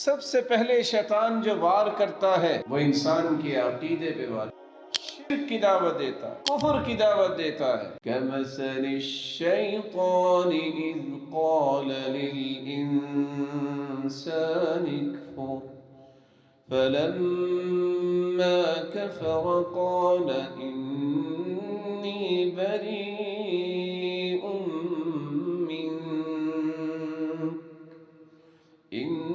سب سے پہلے شیطان جو وار کرتا ہے وہ انسان کے عقیدے پہ وار، شرک کی دعوت دیتا ہے، کفر کی دعوت دیتا ہے۔ کَمَثَلِ الشَّيْطَانِ إِذْ قَالَ لِلْإِنسَانِ اكْفُرْ فَلَمَّا كَفَرَ قَالَ إِنِّي بَرِيءٌ مِّنكَ إِنِّي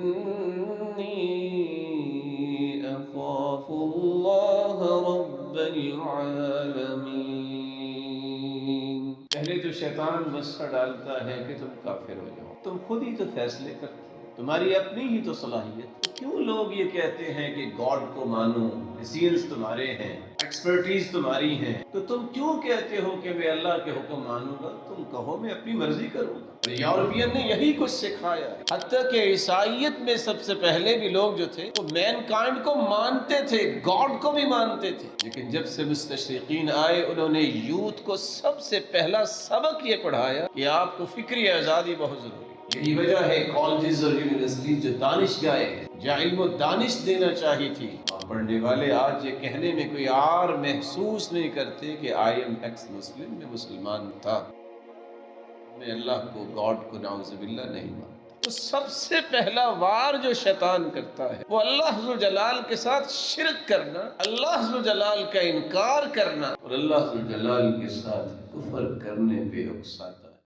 أَخَافُ اللَّهَ رَبَّ الْعَالَمِينَ۔ پہلے تو شیطان وسوسہ ڈالتا ہے کہ تم کافر ہو جاؤ، تم خود ہی تو فیصلے کرتے ہو، تمہاری اپنی ہی تو صلاحیت۔ کیوں لوگ یہ کہتے ہیں کہ گاڈ کو مانو، ڈیسیژنز تمہارے ہیں، ایکسپرٹیز تمہاری ہیں، تو تم کیوں کہتے ہو کہ میں اللہ کے حکم مانوں گا؟ تم کہو میں اپنی مرضی کروں گا۔ یورپین نے یہی کچھ سکھایا، حتیٰ کہ عیسائیت میں سب سے پہلے بھی لوگ جو تھے وہ مین کائنڈ کو مانتے تھے، گاڈ کو بھی مانتے تھے، لیکن جب سے مستشرقین آئے انہوں نے یوتھ کو سب سے پہلا سبق یہ پڑھایا کہ آپ کو فکری آزادی بہت ضروری ہے۔ یہی وجہ ہے کالجز اور یونیورسٹی جو دانش گاہیں ہیں، جہاں علم و دانش دینا چاہی تھی، اور پڑھنے والے آج یہ کہنے میں کوئی عار محسوس نہیں کرتے کہ آئی ایم ایکس مسلم، میں مسلمان تھا، میں اللہ کو گاڈ کو نعوذ باللہ نہیں مانتا۔ تو سب سے پہلا وار جو شیطان کرتا ہے وہ اللہ ذوالجلال کے ساتھ شرک کرنا، اللہ ذوالجلال کا انکار کرنا اور اللہ ذوالجلال کے ساتھ کفر کرنے پہ اکساتا ہے۔